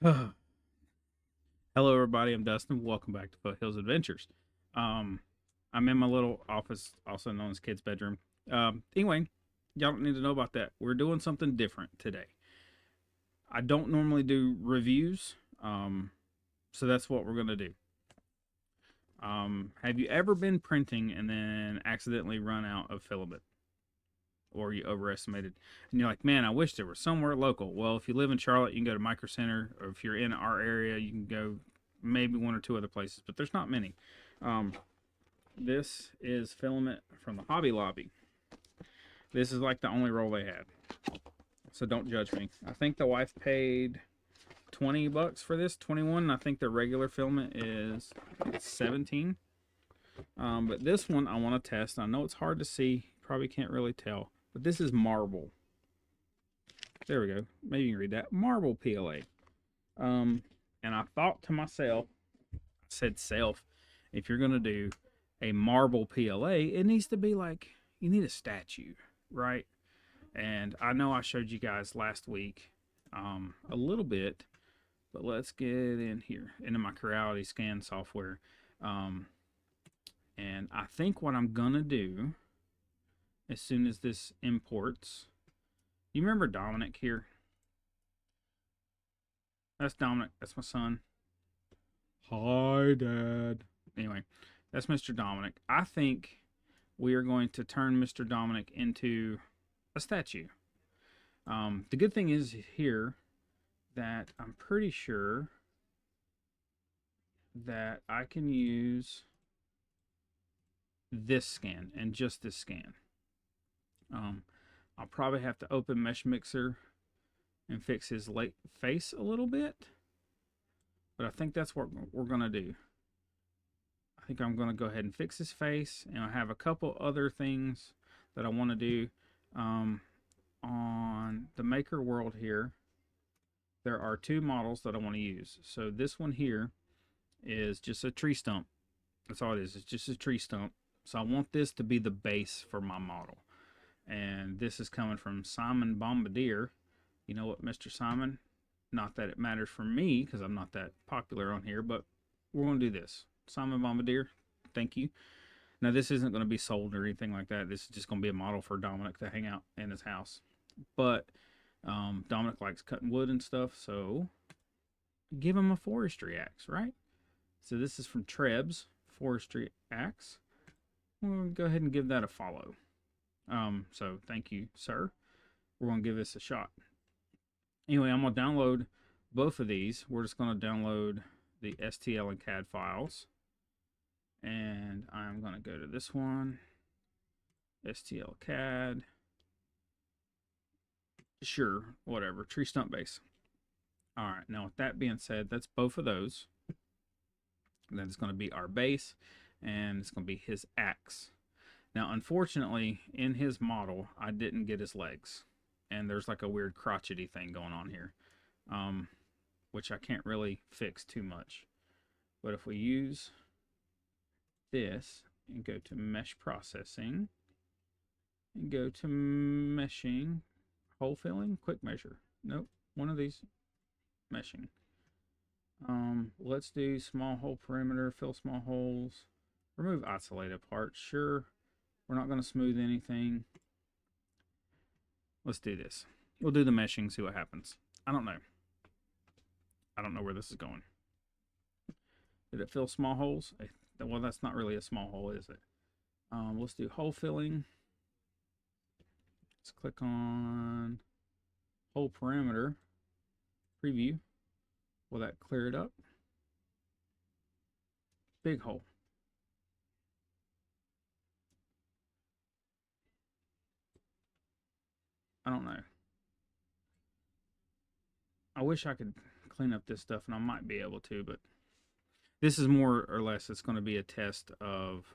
Hello, everybody. I'm Dustin. Welcome back to Foothills Adventures. Um, I'm in my little office, also known as Kid's Bedroom. Anyway, y'all don't need to know about that. We're doing something different today. I don't normally do reviews, so that's what we're going to do. Have you ever been printing and then accidentally run out of filament? Or you overestimated, and you're like, man, I wish there was somewhere local. Well, if you live in Charlotte, you can go to Micro Center, or if you're in our area, you can go maybe one or two other places, but there's not many. Um, this is filament from the Hobby Lobby. This is like the only roll they had, so don't judge me. I think the wife paid $20 for this, 21. And I think the regular filament is 17. But this one I want to test. I know it's hard to see, probably can't really tell, but this is marble. There we go. Maybe you can read that. Marble PLA. And I thought to myself, I said self, if you're gonna do a marble PLA, it needs to be like you need a statue, right? And I know I showed you guys last week a little bit, but let's get in here into my Creality scan software. Um, and I think what I'm gonna do as soon as this imports, you remember Dominic here? That's Dominic. That's my son. Hi, Dad. Anyway, that's Mr. Dominic. I think we are going to turn Mr. Dominic into a statue. The good thing is here that I'm pretty sure that I can use this scan and just this scan. I'll probably have to open Mesh Mixer and fix his face a little bit, but I think that's what we're going to do. I think I'm going to go ahead and fix his face, and I have a couple other things that I want to do. On the Maker World here, there are two models that I want to use. So this one here is just a tree stump. That's all it is. It's just a tree stump. So I want this to be the base for my model. And this is coming from Simon Bombardier. You know what, Mr. Simon? Not that it matters for me, because I'm not that popular on here, but we're going to do this. Simon Bombardier, thank you. Now, this isn't going to be sold or anything like that. This is just going to be a model for Dominic to hang out in his house. But Dominic likes cutting wood and stuff, so give him a forestry axe, right? So this is from Trebs, forestry axe. We'll go ahead and give that a follow. So thank you, sir. We're going to give this a shot. Anyway, I'm going to download both of these. We're just going to download the STL and CAD files. And I'm going to go to this one, STL CAD. Sure, whatever, tree stump base. All right, now with that being said, that's both of those. And then it's going to be our base, and it's going to be his axe. Now, unfortunately, in his model, I didn't get his legs. And there's like a weird crotchety thing going on here, which I can't really fix too much. But if we use this and go to mesh processing and go to meshing, hole filling, quick measure. Nope, one of these, meshing. Let's do small hole perimeter, fill small holes, remove isolated parts. Sure, we're not going to smooth anything. Let's do this. We'll do the meshing, see what happens. I don't know. I don't know where this is going. Did it fill small holes? Well, that's not really a small hole, is it? Let's do hole filling. Let's click on hole perimeter. Preview. Will that clear it up? Big hole. I don't know. I wish I could clean up this stuff, and I might be able to, but this is more or less, it's going to be a test of,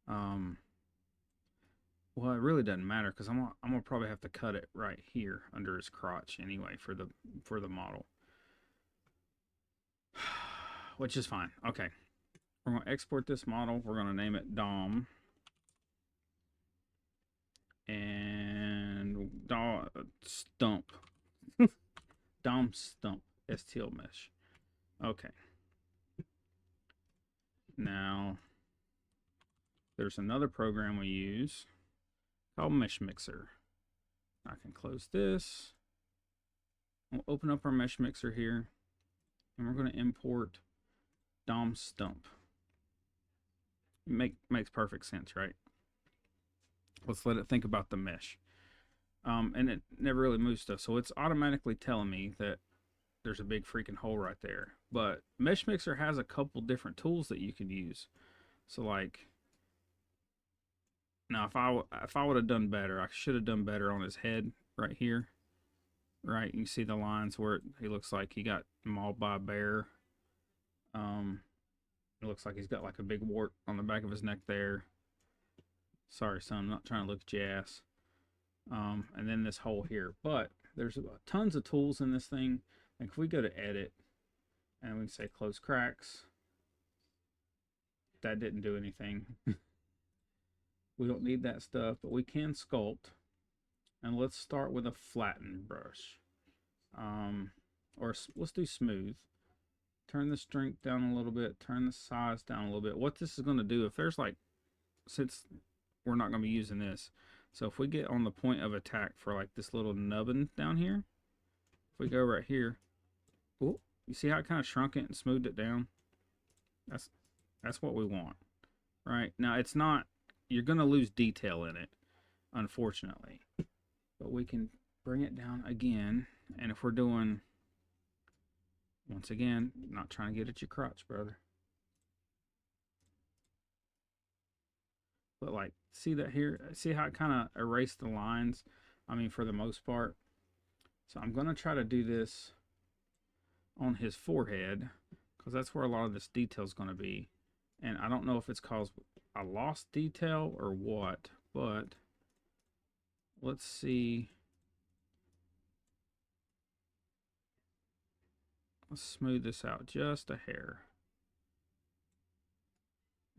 well, it really doesn't matter, because I'm gonna probably have to cut it right here under his crotch anyway for the model, which is fine. Okay, we're going to export this model. We're going to name it Dom, and Dom Stump. Dom Stump. STL mesh. Okay. Now, there's another program we use called Mesh Mixer. I can close this. We'll open up our Mesh Mixer here, and we're going to import DOM stump. Makes perfect sense, right? Let's let it think about the mesh. And it never really moves stuff, so it's automatically telling me that there's a big freaking hole right there. But Mesh Mixer has a couple different tools that you can use. So like, now if I would have done better, I should have done better on his head right here. Right, you see the lines where he looks like he got mauled by a bear. It looks like he's got like a big wart on the back of his neck there. Sorry, son, I'm not trying to look at your ass. And then this hole here. But there's tons of tools in this thing. Like if we go to edit and we can say close cracks, that didn't do anything. We don't need that stuff, but we can sculpt. And let's start with a flatten brush. Or let's do smooth. Turn the strength down a little bit, turn the size down a little bit. What this is going to do, if there's like, since we're not going to be using this, so if we get on the point of attack for like this little nubbin down here, if we go right here, oh, you see how it kind of shrunk it and smoothed it down? That's what we want, right? Now it's not, you're going to lose detail in it, unfortunately, but we can bring it down again. And if we're doing, once again, not trying to get at your crotch, brother, but like, see that here? See how it kind of erased the lines? I mean, for the most part. So I'm going to try to do this on his forehead, because that's where a lot of this detail is going to be. And I don't know if it's caused I lost detail or what, but let's see. Let's smooth this out just a hair.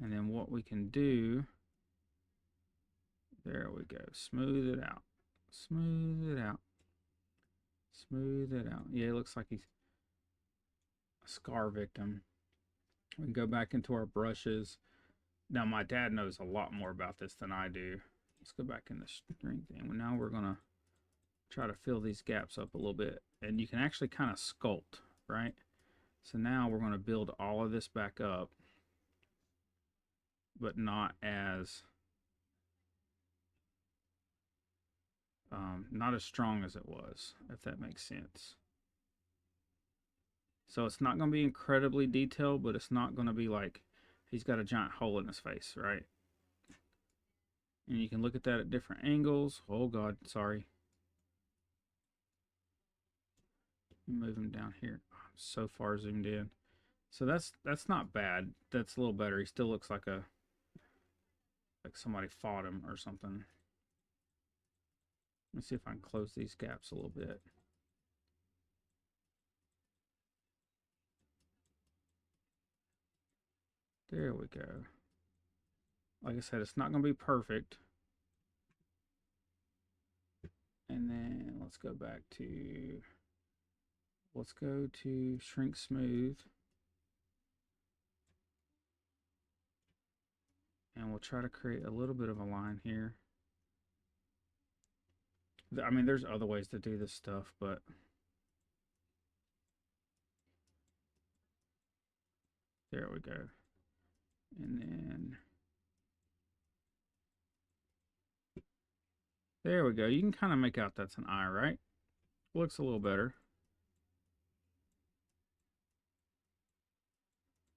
And then what we can do, there we go, smooth it out. Smooth it out. Smooth it out. Yeah, it looks like he's a scar victim. We can go back into our brushes. Now, my dad knows a lot more about this than I do. Let's go back in the strength. And now we're going to try to fill these gaps up a little bit. And you can actually kind of sculpt, right? So now we're going to build all of this back up, but not as strong as it was, if that makes sense. So it's not going to be incredibly detailed, but it's not going to be like he's got a giant hole in his face, right? And you can look at that at different angles. Oh God, sorry. Move him down here. I'm so far zoomed in. So that's not bad. That's a little better. He still looks like somebody fought him or something. Let's see if I can close these gaps a little bit. There we go. Like I said, it's not going to be perfect. And then let's go to shrink smooth. And we'll try to create a little bit of a line here. I mean, there's other ways to do this stuff, but there we go. And then there we go. You can kind of make out that's an eye, right? Looks a little better.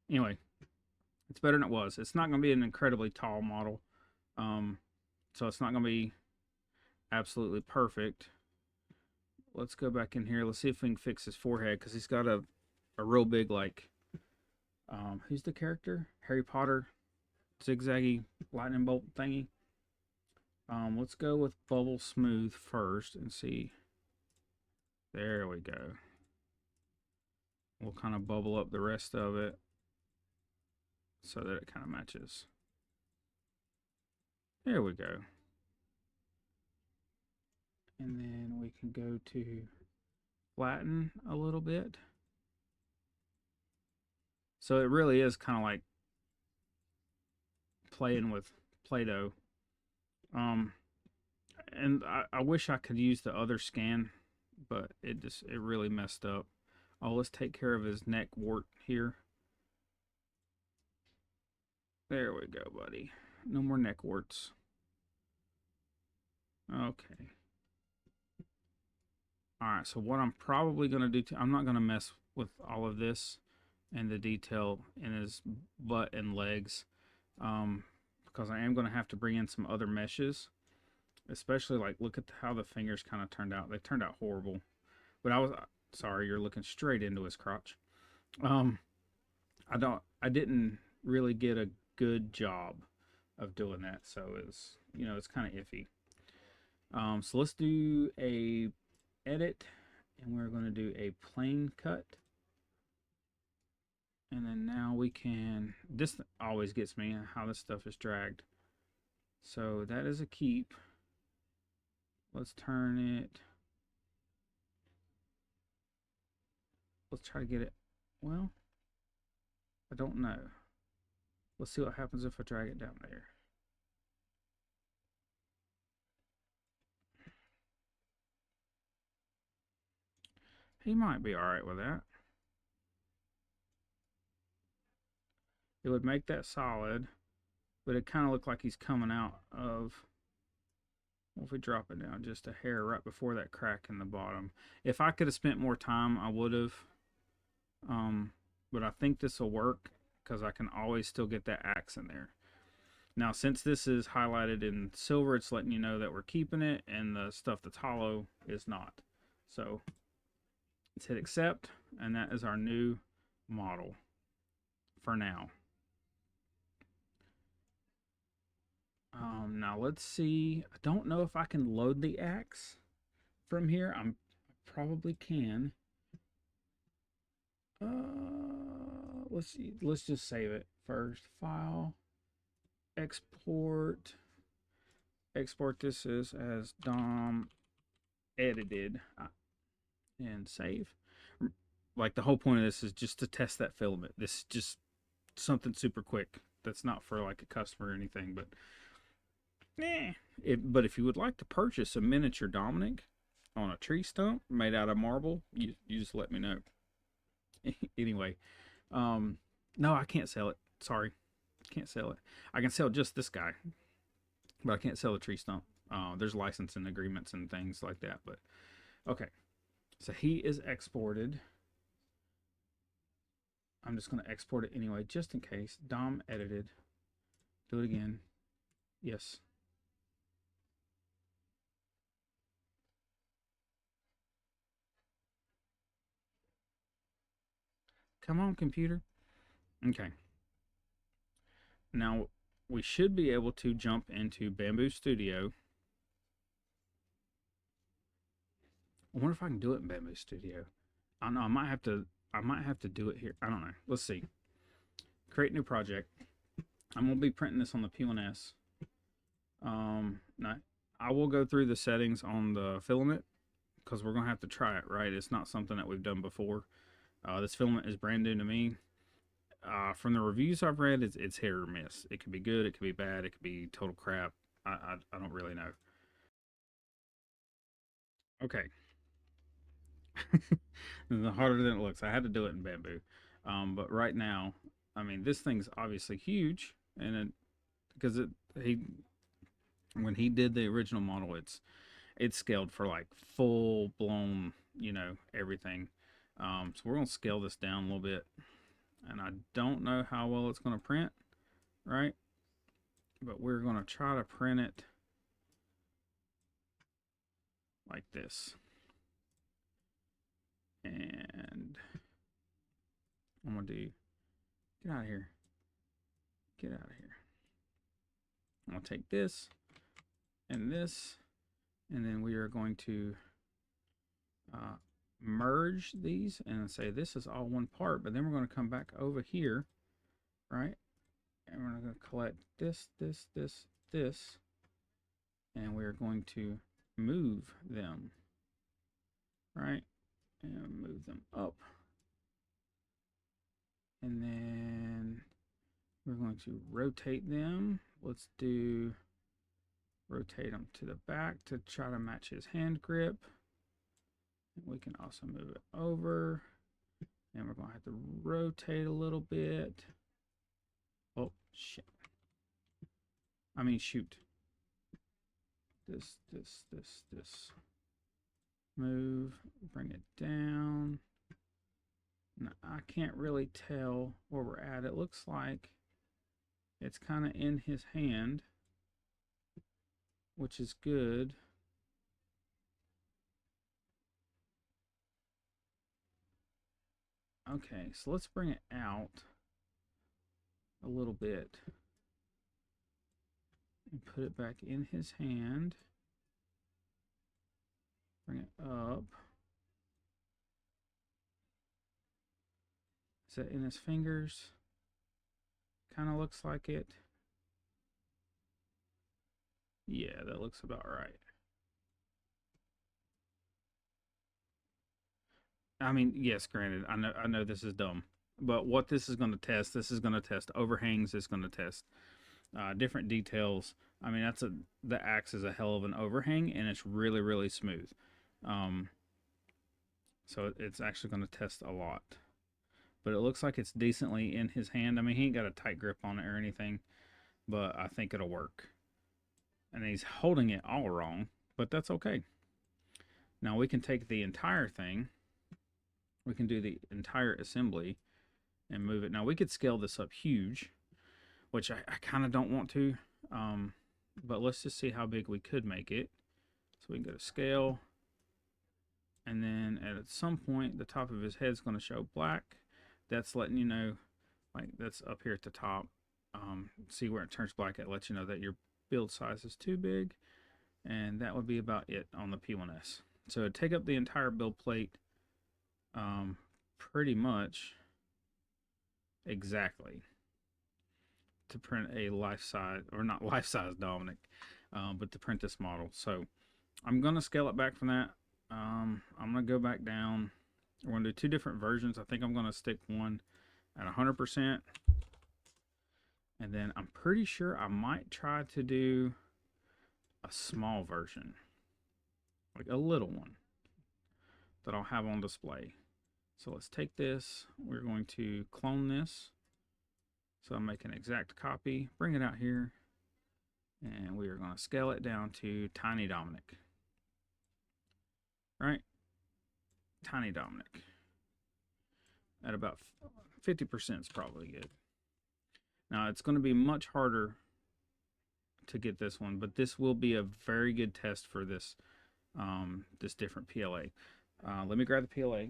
Anyway, it's better than it was. It's not going to be an incredibly tall model. So it's not going to be absolutely perfect. Let's go back in here. Let's see if we can fix his forehead, because he's got a real big, like, who's the character? Harry Potter zigzaggy lightning bolt thingy. Let's go with bubble smooth first and see. There we go. We'll kind of bubble up the rest of it so that it kind of matches. There we go. And then we can go to flatten a little bit. So it really is kind of like playing with Play-Doh. Um, and I wish I could use the other scan, but it really messed up. Oh, let's take care of his neck wart here. There we go, buddy. No more neck warts. Okay. Alright, so what I'm probably going to do, I'm not going to mess with all of this and the detail in his butt and legs, because I am going to have to bring in some other meshes, especially like look at how the fingers kind of turned out. They turned out horrible. But I was sorry, you're looking straight into his crotch. Um, I didn't really get a good job of doing that, so it's kind of iffy. So let's do a edit, and we're going to do a plane cut. And then now we can, this always gets me how this stuff is dragged. So that is a keep. Let's turn it. Let's try to get it. Well, I don't know. Let's see what happens if I drag it down there. He might be all right with that. It would make that solid, but it kind of looked like he's coming out of, well, if we drop it down just a hair right before that crack in the bottom. If I could have spent more time, I would have. But I think this will work because I can always still get that axe in there. Now, since this is highlighted in silver, it's letting you know that we're keeping it, and the stuff that's hollow is not. So let's hit accept, and that is our new model for now. Now let's see. I don't know if I can load the axe from here. I probably can. Let's just save it first. File, export this as DOM edited, and save. Like the whole point of this is just to test that filament. This is just something super quick. That's not for like a customer or anything, but but if you would like to purchase a miniature Dominic on a tree stump made out of marble, you just let me know. Anyway, no, I can't sell it. Sorry, can't sell it. I can sell just this guy, but I can't sell the tree stump. There's licensing agreements and things like that. But okay, so he is exported. I'm just going to export it anyway, just in case. DOM edited. Do it again. Yes. Come on, computer. Okay. Now, we should be able to jump into Bamboo Studio. I wonder if I can do it in Bamboo Studio. I don't know. I might have to do it here. I don't know. Let's see. Create new project. I'm gonna be printing this on the P1S. Now I will go through the settings on the filament because we're gonna have to try it. Right? It's not something that we've done before. This filament is brand new to me. From the reviews I've read, it's hit or miss. It could be good. It could be bad. It could be total crap. I don't really know. Okay. Harder than it looks. I had to do it in Bamboo. But right now, I mean, this thing's obviously huge, and because when he did the original model, it's scaled for like full blown, everything. So we're gonna scale this down a little bit, and I don't know how well it's gonna print, right? But we're gonna try to print it like this. And I'm gonna do, get out of here. Get out of here. I'm gonna take this, and then we are going to merge these and say this is all one part, but then we're going to come back over here, right? And we're going to collect this, and we're going to move them, right? And move them up. And then We're going to rotate them. Let's do rotate them to the back to try to match his hand grip. And we can also move it over. And we're going to have to rotate a little bit. Oh, shit. I mean, shoot. This. Move, bring it down. Now, I can't really tell where we're at. It looks like it's kind of in his hand, which is good. Okay, so let's bring it out a little bit and put it back in his hand. Bring it up. Is that in his fingers? Kind of looks like it. Yeah, that looks about right. I mean, yes, granted, I know this is dumb, but what this is going to test, this is going to test overhangs. It's going to test different details. I mean, the axe is a hell of an overhang, and it's really, really smooth. So it's actually going to test a lot. But it looks like it's decently in his hand. I mean, he ain't got a tight grip on it or anything, but I think it'll work. And he's holding it all wrong, but that's okay. Now we can take the entire thing. We can do the entire assembly and move it. Now we could scale this up huge, which I kind of don't want to, but let's just see how big we could make it. So we can go to scale, and then at some point the top of his head is going to show black. That's letting you know, like that's up here at the top. See where it turns black, it lets you know that your build size is too big, and that would be about it on the P1S. So take up the entire build plate, pretty much exactly, to print a life-size, or not life-size Dominic, but to print this model. So I'm going to scale it back from that. I'm going to go back down. We're going to do two different versions. I think I'm going to stick one at 100%. And then I'm pretty sure I might try to do a small version, like a little one that I'll have on display. So let's take this. We're going to clone this. So I'll make an exact copy, bring it out here, and we are going to scale it down to Tiny Dominic. Right? Tiny Dominic. At about 50% is probably good. Now it's going to be much harder to get this one, but this will be a very good test for this this different PLA. Let me grab the PLA,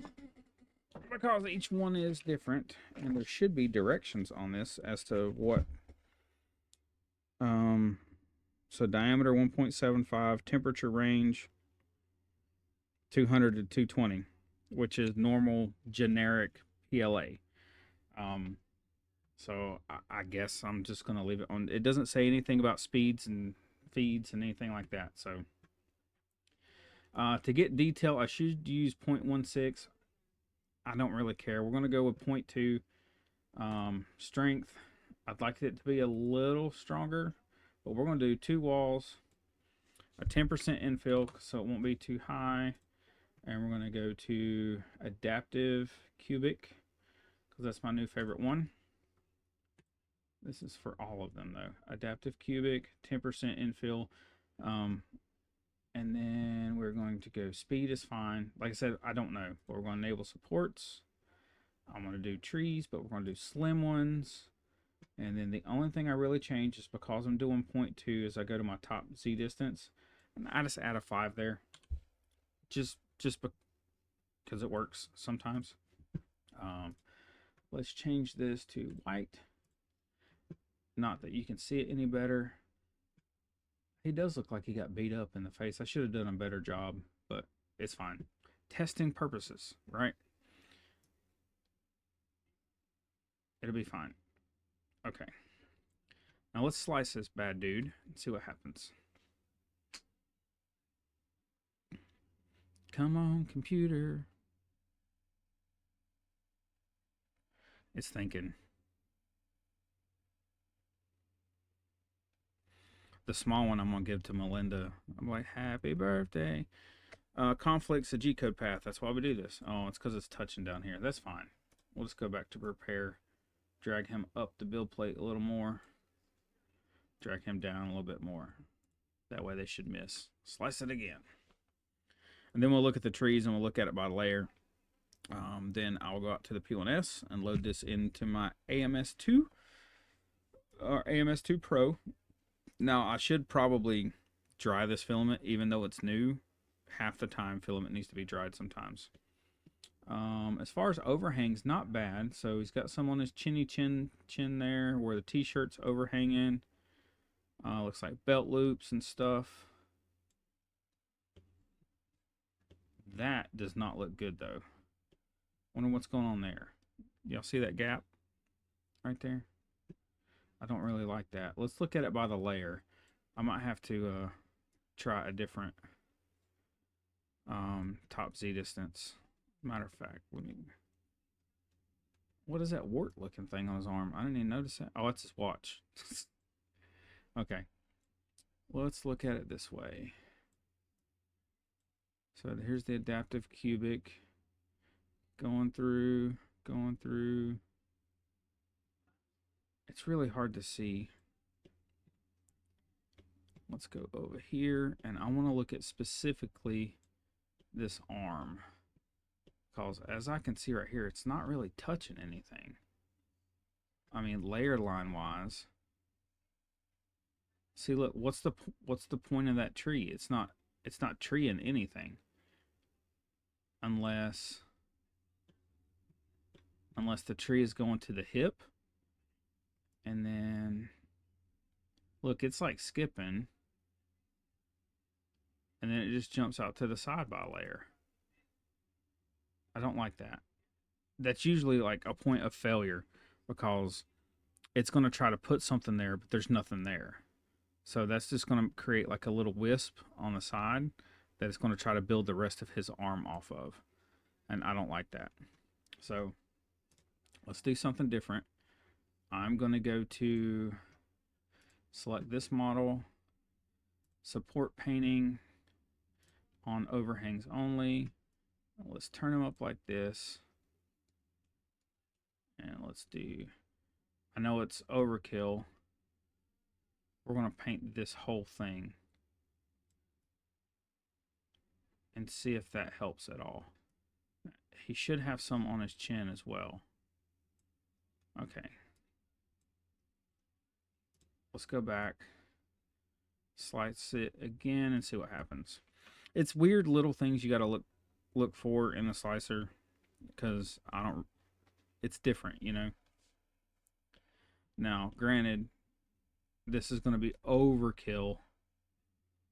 because each one is different, and there should be directions on this as to what. So diameter 1.75, temperature range 200 to 220, which is normal generic PLA. So I guess I'm just going to leave it on. It doesn't say anything about speeds and feeds and anything like that. So to get detail, I should use 0.16. I don't really care. We're going to go with 0.2. Strength, I'd like it to be a little stronger, but we're going to do 2 walls, a 10% infill so it won't be too high, and we're going to go to adaptive cubic because that's my new favorite one. This is for all of them though. Adaptive cubic, 10% infill, and then we're going to go speed is fine. Like I said, I don't know, but we're going to enable supports. I'm going to do trees, but we're going to do slim ones. And then the only thing I really change is because I'm doing 0.2 is I go to my top Z distance, and I just add a 5 there. Just because it works sometimes. Let's change this to white. Not that you can see it any better. He does look like he got beat up in the face. I should have done a better job, but it's fine. Testing purposes, right? It'll be fine. Okay. Now let's slice this bad dude and see what happens. Come on, computer. It's thinking. the small one I'm gonna give to Melinda. I'm like, happy birthday. Conflicts a G-code path. That's why we do this. Oh, it's because it's touching down here. That's fine. We'll just go back to repair. Drag him up the build plate a little more. Drag him down a little bit more. That way they should miss. Slice it again. And then we'll look at the trees and we'll look at it by layer. Then I'll go out to the P1S and load this into my AMS2 or AMS2 Pro. Now I should probably dry this filament even though it's new. Half the time filament needs to be dried sometimes. As far as overhangs, not bad. So he's got some on his chin there where the t-shirt's overhanging. Looks like belt loops and stuff. That does not look good though. Wonder what's going on there. Y'all see that gap right there? I don't really like that. Let's look at it by the layer. I might have to try a different top Z distance. Matter of fact, what is that wart looking thing on his arm? I didn't even notice that. Oh, that's his watch. Okay. Well, let's look at it this way. So here's the adaptive cubic going through. It's really hard to see. Let's go over here, and I want to look at specifically this arm. Because as I can see right here, it's not really touching anything. I mean, layer line wise. See, look, what's the point of that tree? It's not treeing anything. Unless the tree is going to the hip. And then look, it's like skipping. And then it just jumps out to the side by a layer. I don't like that. That's usually like a point of failure because it's going to try to put something there, but there's nothing there. So that's just going to create like a little wisp on the side that it's going to try to build the rest of his arm off of. And I don't like that. So let's do something different. I'm going to go to select this model, support painting on overhangs only. Let's turn them up like this. And let's do, I know it's overkill. We're going to paint this whole thing and see if that helps at all. He should have some on his chin as well. Okay. Let's go back, slice it again and see what happens. It's weird little things you got to look for in a slicer because it's different, you know. Now, granted, this is going to be overkill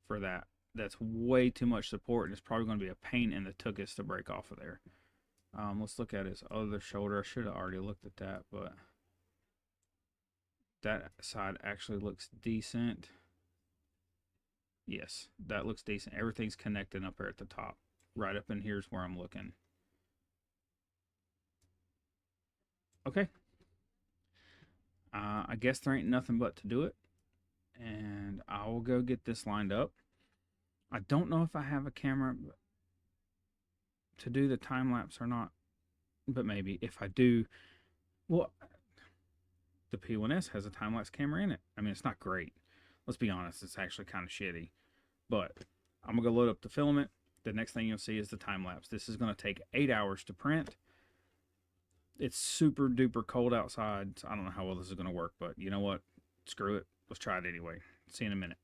for that. That's way too much support, and it's probably going to be a pain in the tuchus to break off of there. Let's look at his other shoulder. I should have already looked at that, but that side actually looks decent. Yes, that looks decent. Everything's connected up there at the top. Right up in here's where I'm looking. Okay. I guess there ain't nothing but to do it. And I will go get this lined up. I don't know if I have a camera to do the time lapse or not. But maybe if I do, well, the P1S has a time lapse camera in it. I mean, it's not great. Let's be honest, it's actually kind of shitty. But I'm going to go load up the filament. The next thing you'll see is the time lapse. This is going to take 8 hours to print. It's super duper cold outside. So I don't know how well this is going to work, but you know what? Screw it. Let's try it anyway. See you in a minute.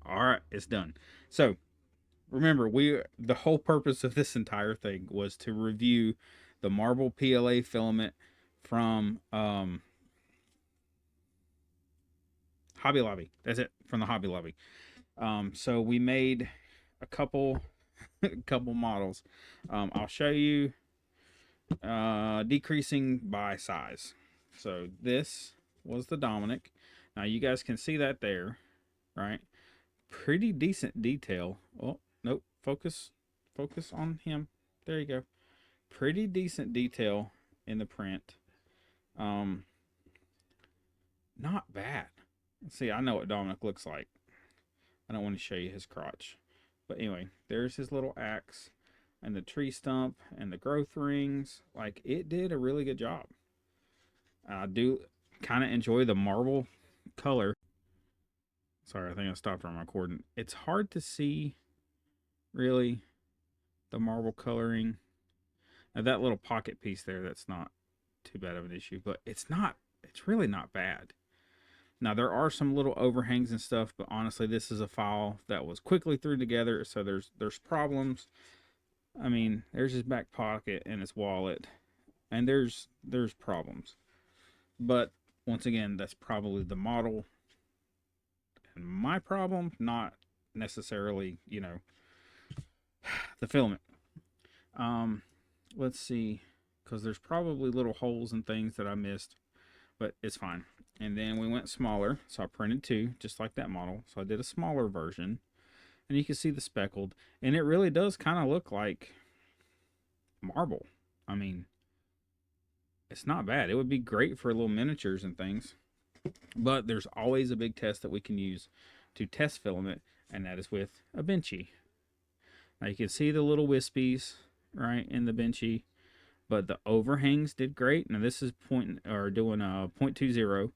All right, it's done. So remember, the whole purpose of this entire thing was to review the Marble PLA filament from Hobby Lobby. That's it, from the Hobby Lobby. So we made a couple a couple models. I'll show you decreasing by size. So this was the Dominic. Now you guys can see that there, right? Pretty decent detail. Oh, nope. Focus on him. There you go. Pretty decent detail in the print. Um, Not bad. Let's see, I know what Dominic looks like. I don't want to show you his crotch. But anyway, there's his little axe and the tree stump and the growth rings. Like, it did a really good job. I do kind of enjoy the marble color. Sorry, I think I stopped on my recording. It's hard to see, really, the marble coloring. Now, that little pocket piece there, that's not too bad of an issue, but it's really not bad. Now, there are some little overhangs and stuff, but honestly, this is a file that was quickly threw together, so there's problems. I mean, there's his back pocket and his wallet, and there's problems. But once again, that's probably the model and my problem, not necessarily, the filament. Let's see, because there's probably little holes and things that I missed, but it's fine. And then we went smaller, so I printed two, just like that model. So I did a smaller version, and you can see the speckled, and it really does kind of look like marble. I mean, it's not bad. It would be great for little miniatures and things, but there's always a big test that we can use to test filament, and that is with a benchy. Now you can see the little wispies right in the benchy, but the overhangs did great. Now this is doing a 0.20.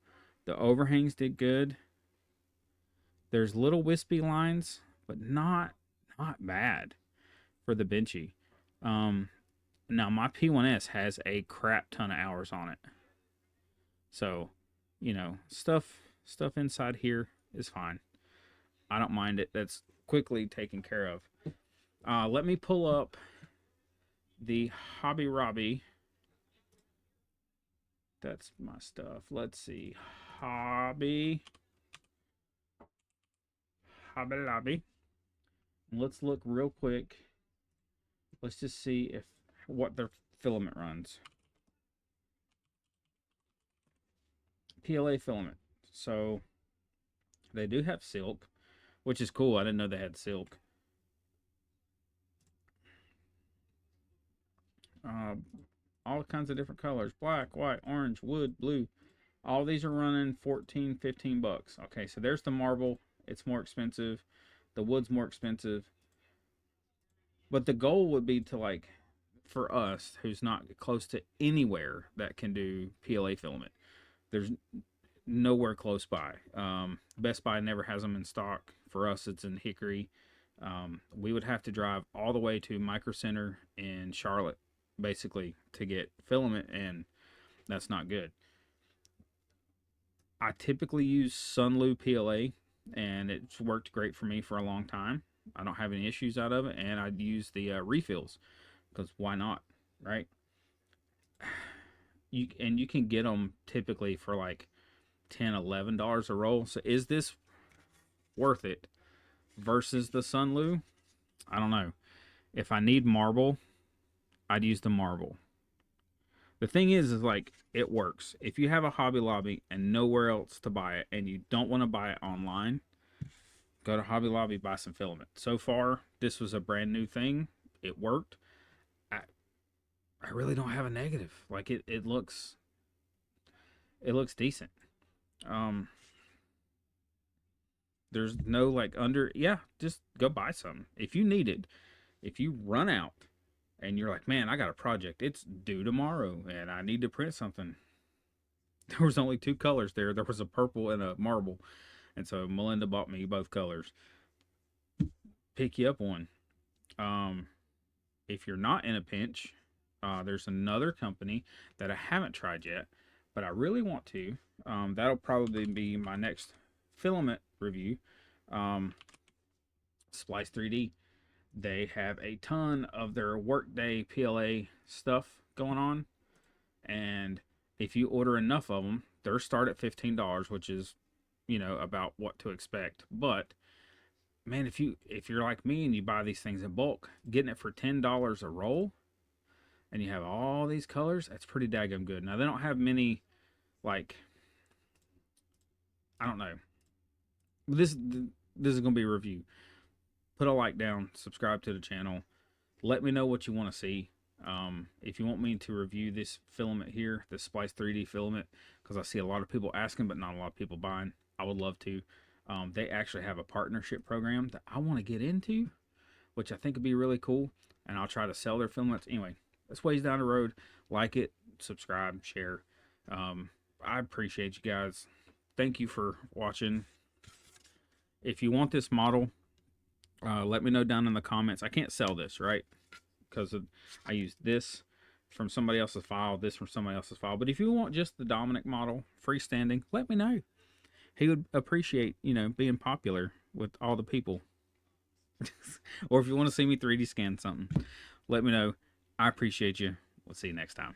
The overhangs did good. There's little wispy lines, but not bad for the benchy. Now my P1S has a crap ton of hours on it, so stuff inside here is fine. I don't mind it. That's quickly taken care of. Let me pull up the Hobby Lobby. That's my stuff. Let's see. Hobby Lobby. Let's look real quick. Let's just see what their filament runs. PLA filament. So they do have silk, which is cool. I didn't know they had silk. All kinds of different colors: black, white, orange, wood, blue. All these are running 14, 15 bucks. Okay, so there's the marble. It's more expensive. The wood's more expensive. But the goal would be to, like, for us who's not close to anywhere that can do PLA filament, there's nowhere close by. Best Buy never has them in stock. For us, it's in Hickory. We would have to drive all the way to Micro Center in Charlotte, basically, to get filament, and that's not good. I typically use Sunlu PLA, and it's worked great for me for a long time. I don't have any issues out of it, and I'd use the refills, because why not, right? You can get them typically for like $10, $11 a roll. So is this worth it versus the Sunlu? I don't know. If I need marble, I'd use the marble. The thing is like, it works. If you have a Hobby Lobby and nowhere else to buy it, and you don't want to buy it online, go to Hobby Lobby, buy some filament. So far, this was a brand new thing. It worked. I really don't have a negative. Like, it looks decent. There's no like just go buy some if you need it. If you run out and you're like, man, I got a project, it's due tomorrow and I need to print something. There was only two colors there. There was a purple and a marble, and so Melinda bought me both colors. Pick you up one. If you're not in a pinch, there's another company that I haven't tried yet, but I really want to. That'll probably be my next filament review. Splice 3D. They have a ton of their Workday PLA stuff going on, and if you order enough of them, they're start at $15, which is, about what to expect. But man, if you're like me and you buy these things in bulk, getting it for $10 a roll, and you have all these colors, that's pretty daggum good. Now they don't have many, like, I don't know. This is gonna be a review. Put a like down, subscribe to the channel. Let me know what you want to see. If you want me to review this filament here, the Splice 3D filament, because I see a lot of people asking, but not a lot of people buying, I would love to. They actually have a partnership program that I want to get into, which I think would be really cool, and I'll try to sell their filaments. Anyway, that's ways down the road. Like it, subscribe, share. I appreciate you guys. Thank you for watching. If you want this model, let me know down in the comments. I can't sell this, right? Because I used this from somebody else's file, this from somebody else's file. But if you want just the Dominic model, freestanding, let me know. He would appreciate, being popular with all the people. Or if you want to see me 3D scan something, let me know. I appreciate you. We'll see you next time.